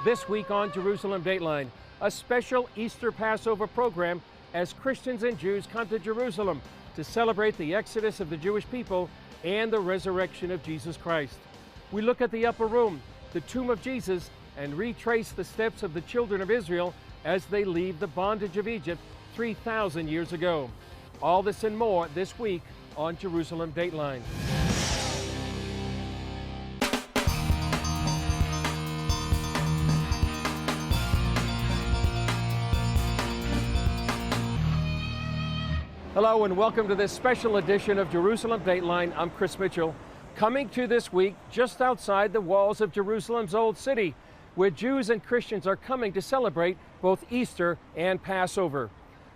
This week on Jerusalem Dateline, a special Easter Passover program as Christians and Jews come to Jerusalem to celebrate the exodus of the Jewish people and the resurrection of Jesus Christ. We look at the upper room, the tomb of Jesus, and retrace the steps of the children of Israel as they leave the bondage of Egypt 3,000 years ago. All this and more this week on Jerusalem Dateline. Hello and welcome to this special edition of Jerusalem Dateline. I'm Chris Mitchell, coming to this week just outside the walls of Jerusalem's Old City, where Jews and Christians are coming to celebrate both Easter and Passover.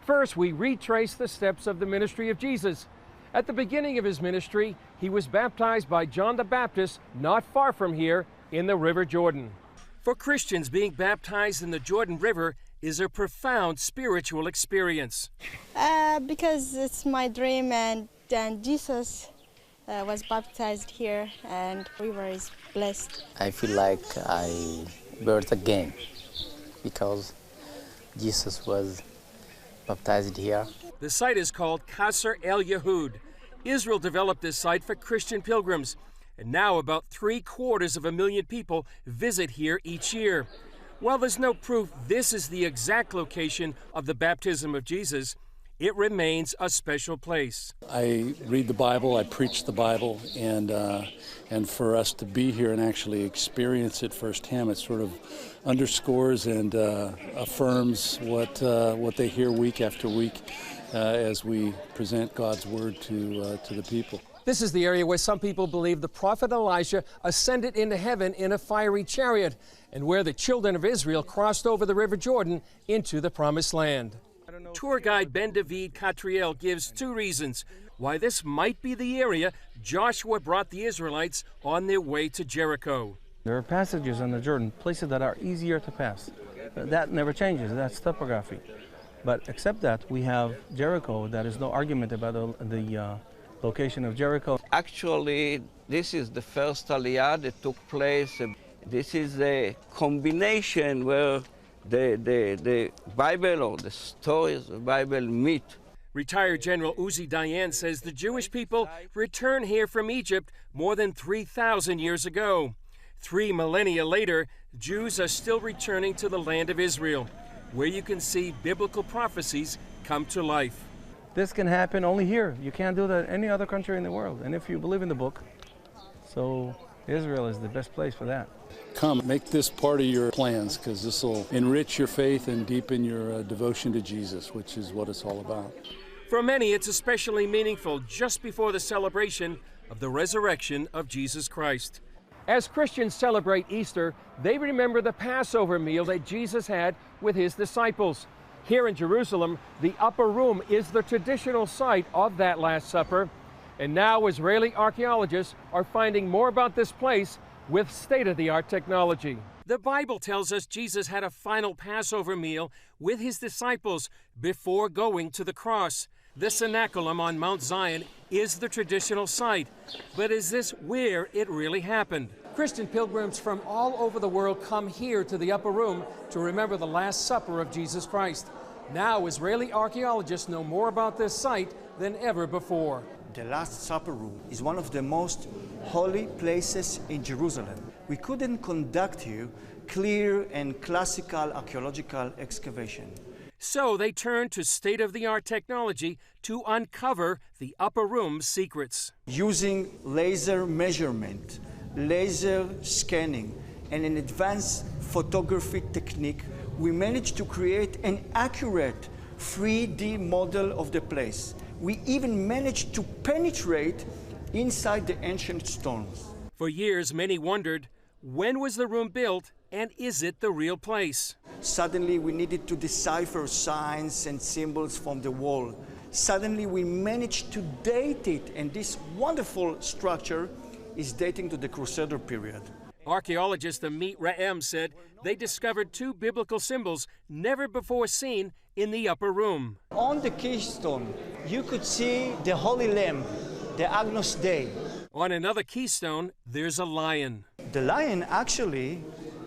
First, we retrace the steps of the ministry of Jesus. At the beginning of his ministry, he was baptized by John the Baptist not far from here in the River Jordan. For Christians, being baptized in the Jordan River is a profound spiritual experience. Because it's my dream, and Jesus was baptized here, and the river is blessed. I feel like I birthed again because Jesus was baptized here. The site is called Qasr El Yehud. Israel developed this site for Christian pilgrims, and now about 750,000 people visit here each year. While there's no proof this is the exact location of the baptism of Jesus, it remains a special place. I read the Bible, I preach the Bible, and for us to be here and actually experience it firsthand, it sort of underscores and affirms what they hear week after week as we present God's Word to the people. This is the area where some people believe the prophet Elijah ascended into heaven in a fiery chariot, and where the children of Israel crossed over the River Jordan into the Promised Land. Tour guide Ben David Catriel gives two reasons why this might be the area Joshua brought the Israelites on their way to Jericho. There are passages in the Jordan, places that are easier to pass. That never changes, that's topography. But except that, we have Jericho. There is no argument about the location of Jericho. Actually, this is the first Aliyah that took place. This is a combination where the Bible or the stories of the Bible meet. Retired General Uzi Dayan says the Jewish people returned here from Egypt more than 3,000 years ago. 3 millennia later, Jews are still returning to the land of Israel, where you can see biblical prophecies come to life. This can happen only here. You can't do that in any other country in the world. And if you believe in the book, so Israel is the best place for that. Come, make this part of your plans, because this will enrich your faith and deepen your devotion to Jesus, which is what it's all about. For many, it's especially meaningful just before the celebration of the resurrection of Jesus Christ. As Christians celebrate Easter, they remember the Passover meal that Jesus had with his disciples. Here in Jerusalem, the upper room is the traditional site of that Last Supper. And now Israeli archaeologists are finding more about this place with state-of-the-art technology. The Bible tells us Jesus had a final Passover meal with his disciples before going to the cross. The Cenaculum on Mount Zion is the traditional site, but is this where it really happened? Christian pilgrims from all over the world come here to the upper room to remember the Last Supper of Jesus Christ. Now Israeli archaeologists know more about this site than ever before. The Last Supper room is one of the most holy places in Jerusalem. We couldn't conduct here clear and classical archaeological excavation. So they turned to state-of-the-art technology to uncover the upper room's secrets. Using laser measurement, laser scanning, and an advanced photography technique, we managed to create an accurate 3D model of the place. We even managed to penetrate inside the ancient stones. For years, many wondered, when was the room built, and is it the real place? Suddenly, we needed to decipher signs and symbols from the wall. Suddenly, we managed to date it, and this wonderful structure is dating to the Crusader period. Archaeologist Amit Raem said they discovered 2 biblical symbols never before seen in the upper room. On the keystone, you could see the Holy Lamb, the Agnus Dei. On another keystone, there's a lion. The lion actually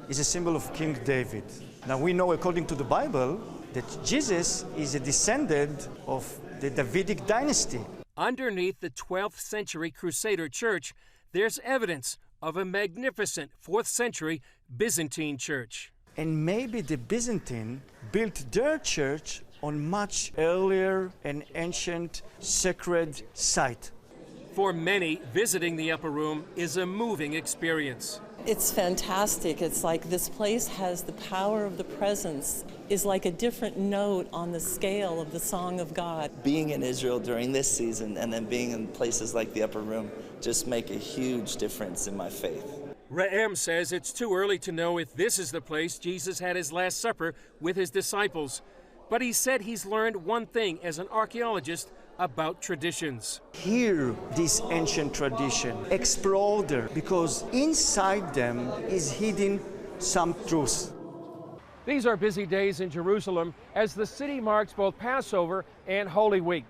is a symbol of King David. Now we know, according to the Bible, that Jesus is a descendant of the Davidic dynasty. Underneath the 12th century Crusader church, there's evidence of a magnificent 4th century Byzantine church. And maybe the Byzantine built their church on much earlier and ancient sacred site. For many, visiting the upper room is a moving experience. It's fantastic. It's like this place has the power of the presence, is like a different note on the scale of the song of God. Being in Israel during this season and then being in places like the upper room just make a huge difference in my faith. Re'em says it's too early to know if this is the place Jesus had his Last Supper with his disciples. But he said he's learned one thing as an archaeologist about traditions. Hear this ancient tradition, explore them, because inside them is hidden some truth. These are busy days in Jerusalem as the city marks both Passover and Holy Week.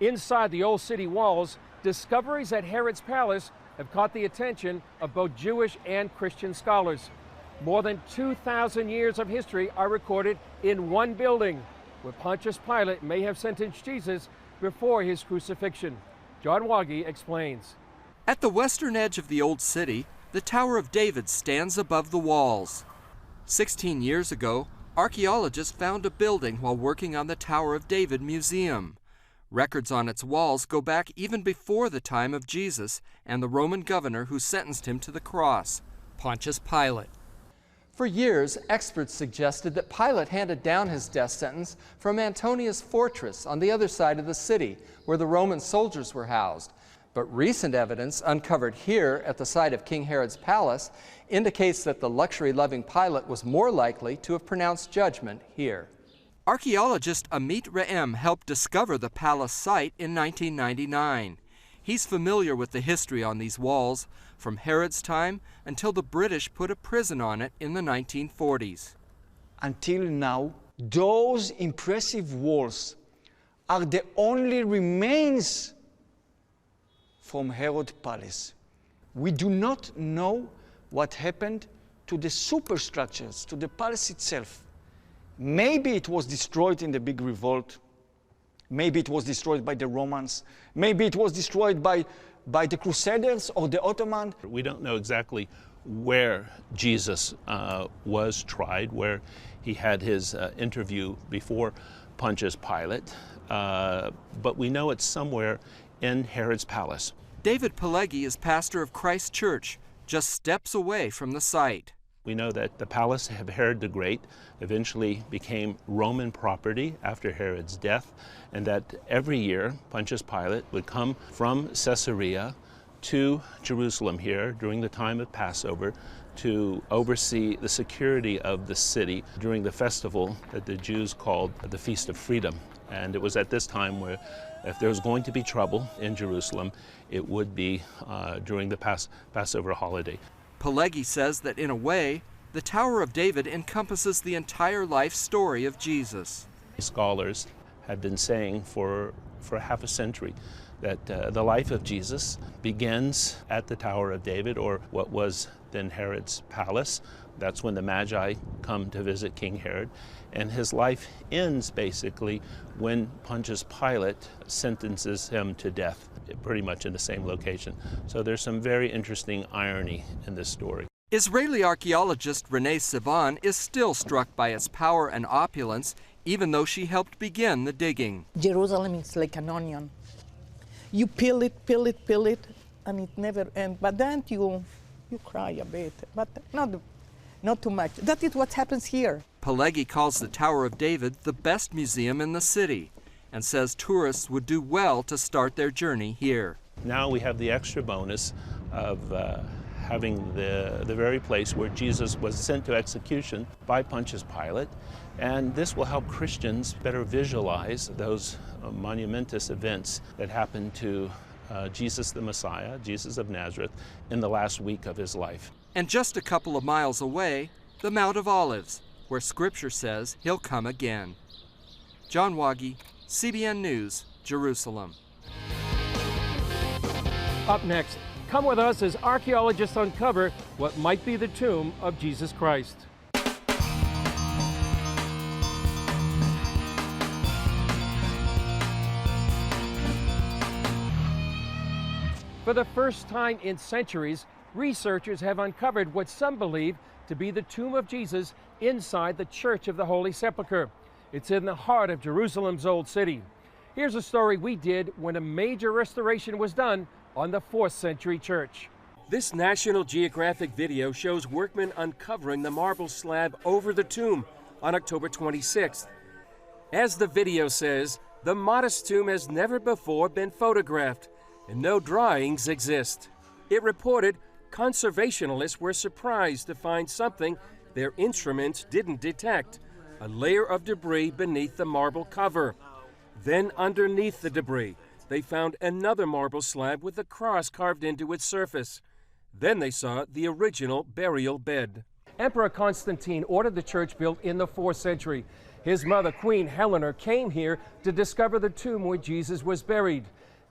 Inside the old city walls, discoveries at Herod's Palace have caught the attention of both Jewish and Christian scholars. More than 2,000 years of history are recorded in one building, where Pontius Pilate may have sentenced Jesus before his crucifixion. John Wagi explains. At the western edge of the old city, the Tower of David stands above the walls. 16 years ago, archaeologists found a building while working on the Tower of David Museum. Records on its walls go back even before the time of Jesus and the Roman governor who sentenced him to the cross, Pontius Pilate. For years, experts suggested that Pilate handed down his death sentence from Antonia's fortress on the other side of the city, where the Roman soldiers were housed. But recent evidence uncovered here at the site of King Herod's palace indicates that the luxury-loving Pilate was more likely to have pronounced judgment here. Archaeologist Amit Re'em helped discover the palace site in 1999. He's familiar with the history on these walls, from Herod's time until the British put a prison on it in the 1940s. Until now, those impressive walls are the only remains from Herod's Palace. We do not know what happened to the superstructures, to the palace itself. Maybe it was destroyed in the big revolt. Maybe it was destroyed by the Romans. Maybe it was destroyed by the Crusaders or the Ottoman. We don't know exactly where Jesus was tried, where he had his interview before Pontius Pilate, but we know it's somewhere in Herod's palace. David Pileggi is pastor of Christ Church, just steps away from the site. We know that the palace of Herod the Great eventually became Roman property after Herod's death, and that every year Pontius Pilate would come from Caesarea to Jerusalem here during the time of Passover to oversee the security of the city during the festival that the Jews called the Feast of Freedom. And it was at this time where if there was going to be trouble in Jerusalem, it would be during the Passover holiday. Pileggi says that in a way, the Tower of David encompasses the entire life story of Jesus. Scholars have been saying for half a century that the life of Jesus begins at the Tower of David, or what was then Herod's palace. That's when the Magi come to visit King Herod. And his life ends basically when Pontius Pilate sentences him to death, pretty much in the same location. So there's some very interesting irony in this story. Israeli archaeologist Renee Sivan is still struck by its power and opulence, even though she helped begin the digging. Jerusalem is like an onion. You peel it, and it never ends. But then you cry a bit, but not too much. That is what happens here. Pileggi calls the Tower of David the best museum in the city and says tourists would do well to start their journey here. Now we have the extra bonus of having the very place where Jesus was sent to execution by Pontius Pilate, and this will help Christians better visualize those monumentous events that happened to Jesus the Messiah, Jesus of Nazareth, in the last week of his life. And just a couple of miles away, the Mount of Olives, where Scripture says he'll come again. John Wagi, CBN News, Jerusalem. Up next, Come with us as archaeologists uncover what might be the tomb of Jesus Christ. For the first time in centuries, researchers have uncovered what some believe to be the tomb of Jesus inside the Church of the Holy Sepulchre. It's in the heart of Jerusalem's Old City. Here's a story we did when a major restoration was done on the 4th century church. This National Geographic video shows workmen uncovering the marble slab over the tomb on October 26th. As the video says, the modest tomb has never before been photographed, and no drawings exist. It reported conservationists were surprised to find something their instruments didn't detect, a layer of debris beneath the marble cover. Then underneath the debris, they found another marble slab with a cross carved into its surface. Then they saw the original burial bed. Emperor Constantine ordered the church built in the 4th century. His mother, Queen Helena, came here to discover the tomb where Jesus was buried.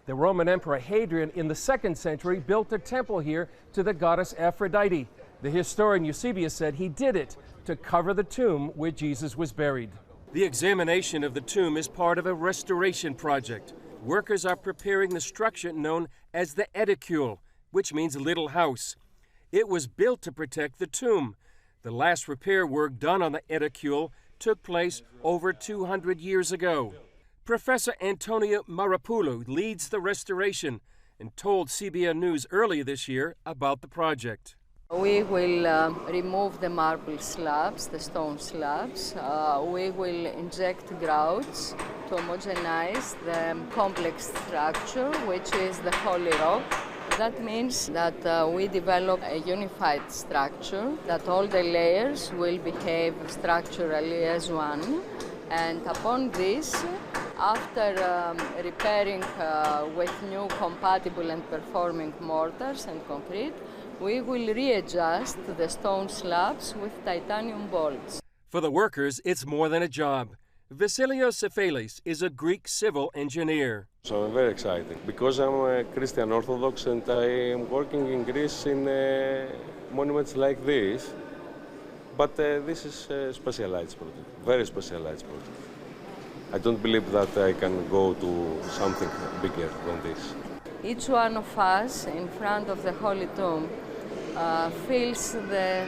The Roman Emperor Hadrian in the 2nd century built a temple here to the goddess Aphrodite. The historian Eusebius said he did it to cover the tomb where Jesus was buried. The examination of the tomb is part of a restoration project. Workers are preparing the structure known as the edicule, which means little house. It was built to protect the tomb. The last repair work done on the edicule took place over 200 years ago. Professor Antonio Marapoulou leads the restoration and told CBN News earlier this year about the project. We will remove the marble slabs, the stone slabs. We will inject grouts to homogenize the complex structure, which is the holy rock. That means that we develop a unified structure, that all the layers will behave structurally as one. And upon this, after repairing with new compatible and performing mortars and concrete, we will readjust the stone slabs with titanium bolts. For the workers, it's more than a job. Vasilios Sephalis is a Greek civil engineer. So I'm very excited because I'm a Christian Orthodox and I am working in Greece in monuments like this. But this is a specialized project, very specialized project. I don't believe that I can go to something bigger than this. Each one of us in front of the Holy Tomb feels the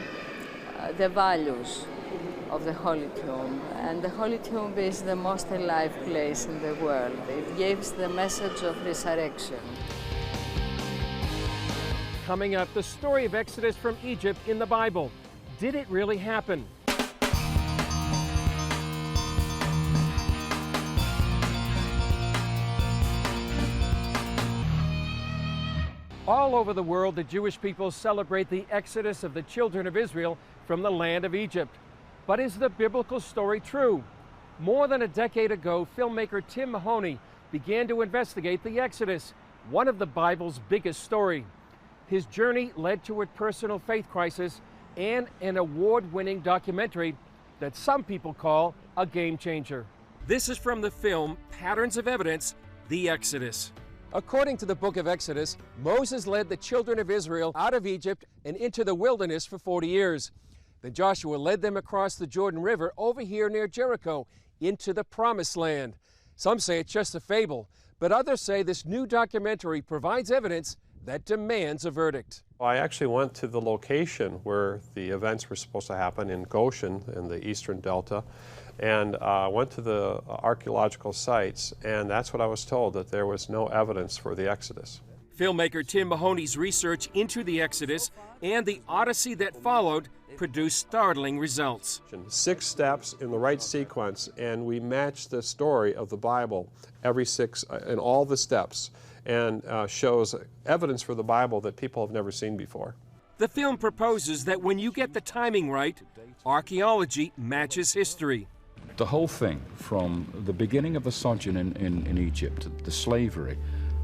values of the Holy Tomb. And the Holy Tomb is the most alive place in the world. It gives the message of resurrection. Coming up, the story of Exodus from Egypt in the Bible. Did it really happen? All over the world, the Jewish people celebrate the exodus of the children of Israel from the land of Egypt. But is the biblical story true? More than a decade ago, filmmaker Tim Mahoney began to investigate the Exodus, one of the Bible's biggest stories. His journey led to a personal faith crisis and an award-winning documentary that some people call a game changer. This is from the film Patterns of Evidence, The Exodus. According to the book of Exodus, Moses led the children of Israel out of Egypt and into the wilderness for 40 years. Then Joshua led them across the Jordan River over here near Jericho into the Promised Land. Some say it's just a fable, but others say this new documentary provides evidence that demands a verdict. I actually went to the location where the events were supposed to happen in Goshen in the eastern delta, and went to the archaeological sites, and that's what I was told, that there was no evidence for the Exodus. Filmmaker Tim Mahoney's research into the Exodus and the Odyssey that followed produced startling results. 6 steps in the right sequence, and we matched the story of the Bible every 6 in all the steps, and shows evidence for the Bible that people have never seen before. The film proposes that when you get the timing right, archaeology matches history. The whole thing, from the beginning of the sojourn in Egypt, the slavery,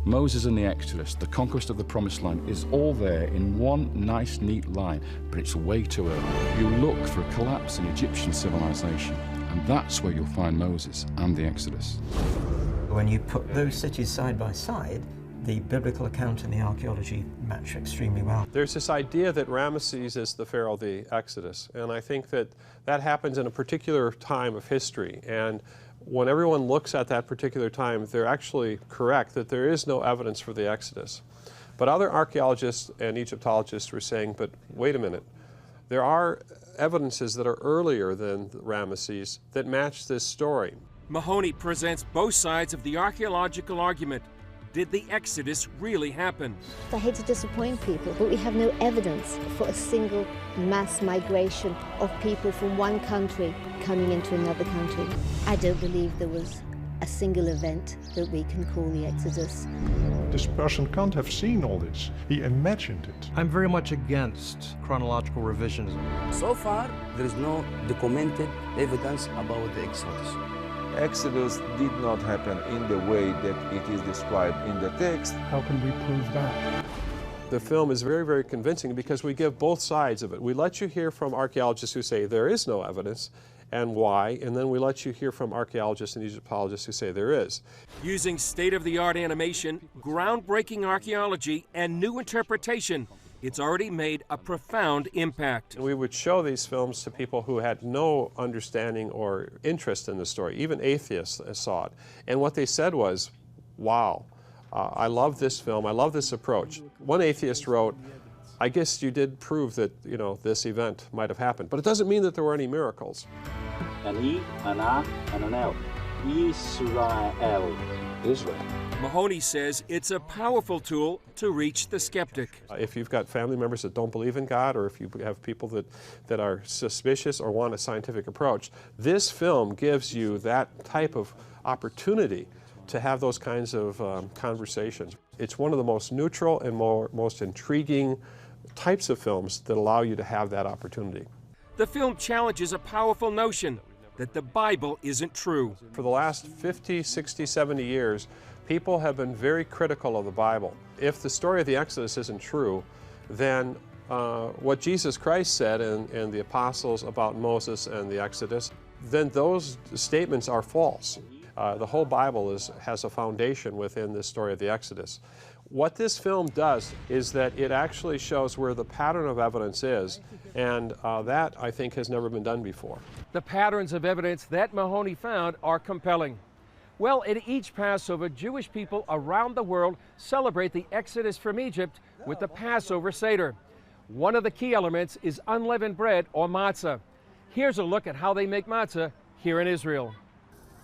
Moses and the Exodus, the conquest of the Promised Land, is all there in one nice, neat line, but it's way too early. You look for a collapse in Egyptian civilization, and that's where you'll find Moses and the Exodus. When you put those cities side by side, The biblical account and the archaeology match extremely well. There's this idea that Ramesses is the pharaoh of the Exodus, and I think that that happens in a particular time of history. And when everyone looks at that particular time, they're actually correct that there is no evidence for the Exodus. But other archaeologists and Egyptologists were saying, but wait a minute, there are evidences that are earlier than Ramesses that match this story. Mahoney presents both sides of the archaeological argument. Did the Exodus really happen? I hate to disappoint people, but we have no evidence for a single mass migration of people from one country coming into another country. I don't believe there was a single event that we can call the Exodus. This person can't have seen all this. He imagined it. I'm very much against chronological revisionism. So far, there is no documented evidence about the Exodus. Exodus did not happen in the way that it is described in the text. How can we prove that? The film is very, very convincing because we give both sides of it. We let you hear from archaeologists who say there is no evidence and why, and then we let you hear from archaeologists and Egyptologists who say there is. Using state-of-the-art animation, groundbreaking archaeology, and new interpretation, it's already made a profound impact. We would show these films to people who had no understanding or interest in the story. Even atheists saw it. And what they said was, wow, I love this film, I love this approach. One atheist wrote, I guess you did prove that, this event might have happened, but it doesn't mean that there were any miracles. Israel. Mahoney says it's a powerful tool to reach the skeptic. If you've got family members that don't believe in God, or if you have people that are suspicious or want a scientific approach, this film gives you that type of opportunity to have those kinds of conversations. It's one of the most neutral and most intriguing types of films that allow you to have that opportunity. The film challenges a powerful notion that the Bible isn't true. For the last 50, 60, 70 years, people have been very critical of the Bible. If the story of the Exodus isn't true, then what Jesus Christ said and the apostles about Moses and the Exodus, then those statements are false. The whole Bible has a foundation within this story of the Exodus. What this film does is that it actually shows where the pattern of evidence is, and that, I think, has never been done before. The patterns of evidence that Mahoney found are compelling. Well, at each Passover, Jewish people around the world celebrate the Exodus from Egypt with the Passover Seder. One of the key elements is unleavened bread, or matzah. Here's a look at how they make matzah here in Israel.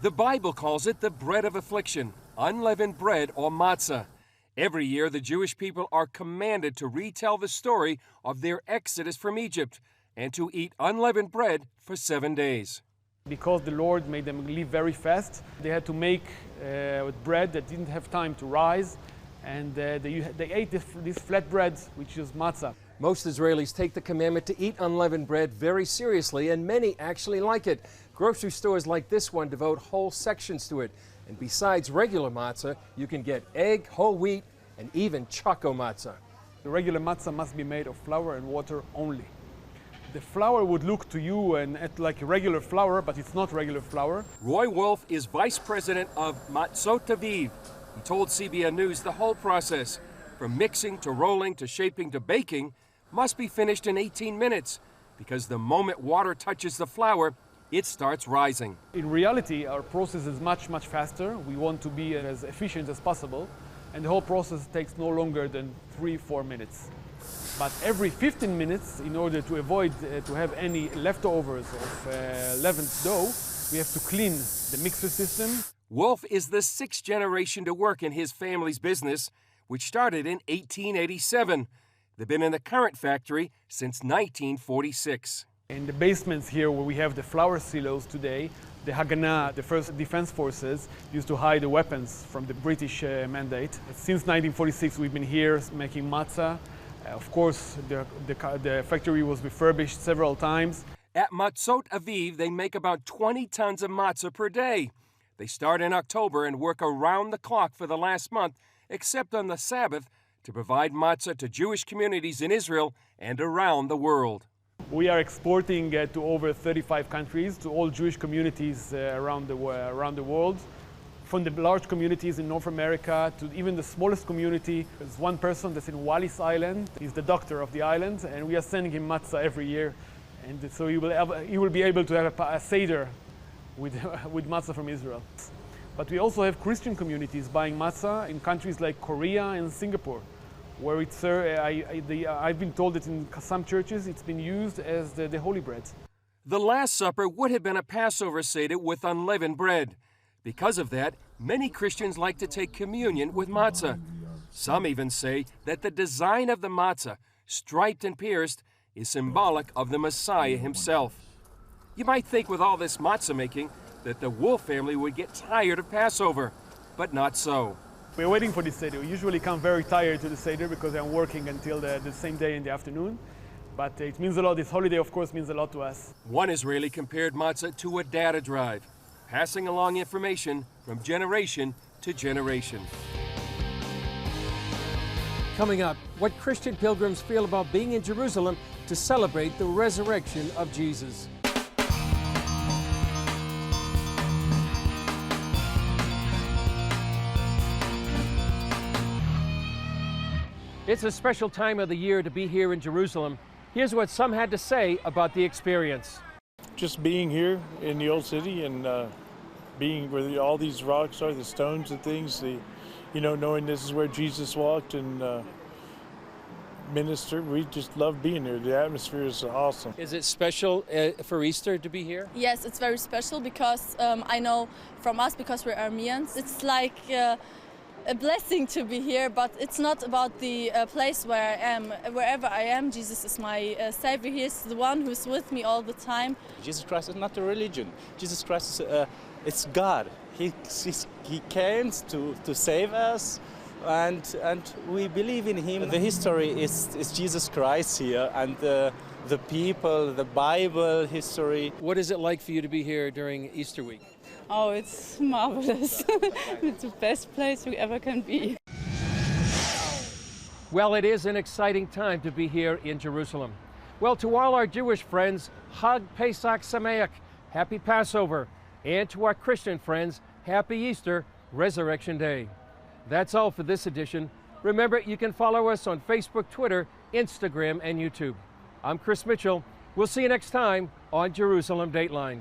The Bible calls it the bread of affliction, unleavened bread, or matzah. Every year, the Jewish people are commanded to retell the story of their exodus from Egypt and to eat unleavened bread for 7 days. Because the Lord made them live very fast, they had to make bread that didn't have time to rise, and they ate this flat bread, which is matzah. Most Israelis take the commandment to eat unleavened bread very seriously, and many actually like it. Grocery stores like this one devote whole sections to it. And besides regular matzah, you can get egg, whole wheat, and even choco matzah. The regular matzah must be made of flour and water only. The flour would look to you like regular flour, but it's not regular flour. Roy Wolf is vice president of Matzot Aviv. He told CBN News the whole process, from mixing to rolling to shaping to baking, must be finished in 18 minutes, because the moment water touches the flour, it starts rising. In reality, our process is much, much faster. We want to be as efficient as possible, and the whole process takes no longer than 3-4 minutes. But every 15 minutes, in order to avoid to have any leftovers of leavened dough, we have to clean the mixer system. Wolf is the 6th generation to work in his family's business, which started in 1887. They've been in the current factory since 1946. In the basements here where we have the flour silos today, the Haganah, the first defense forces, used to hide the weapons from the British mandate. Since 1946 we've been here making matzah. Of course, the factory was refurbished several times. At Matzot Aviv, they make about 20 tons of matzah per day. They start in October and work around the clock for the last month, except on the Sabbath, to provide matzah to Jewish communities in Israel and around the world. We are exporting to over 35 countries, to all Jewish communities around the world. from the large communities in North America to even the smallest community. There's one person that's in Wallis Island. He's the doctor of the island, and we are sending him matzah every year. And so he will be able to have a Seder with matzah from Israel. But we also have Christian communities buying matzah in countries like Korea and Singapore, where it's, I've been told that in some churches it's been used as the holy bread. The Last Supper would have been a Passover Seder with unleavened bread. Because of that, many Christians like to take communion with matzah. Some even say that the design of the matzah, striped and pierced, is symbolic of the Messiah himself. You might think with all this matzah making that the Wolf family would get tired of Passover, but not so. We're waiting for this Seder. We usually come very tired to the Seder because I'm working until the same day in the afternoon. But it means a lot. This holiday, of course, means a lot to us. One Israeli compared matzah to a data drive, passing along information from generation to generation. Coming up, what Christian pilgrims feel about being in Jerusalem to celebrate the resurrection of Jesus. It's a special time of the year to be here in Jerusalem. Here's what some had to say about the experience. Just being here in the old city and being where all these rocks are, the stones and things, knowing this is where Jesus walked and ministered. We just love being here. The atmosphere is awesome. Is it special for Easter to be here? Yes, it's very special because I know from us, because we're Armenians, it's like a blessing to be here, but it's not about the place where I am. Wherever I am, Jesus is my Savior. He is the one who's with me all the time. Jesus Christ is not a religion. Jesus Christ is it's God. He came to save us, and we believe in Him. The history is Jesus Christ here, and the people, the Bible history. What is it like for you to be here during Easter week? Oh, it's marvelous. It's the best place you ever can be. Well, it is an exciting time to be here in Jerusalem. Well, to all our Jewish friends, Chag Pesach Sameach, Happy Passover. And to our Christian friends, Happy Easter, Resurrection Day. That's all for this edition. Remember, you can follow us on Facebook, Twitter, Instagram, and YouTube. I'm Chris Mitchell. We'll see you next time on Jerusalem Dateline.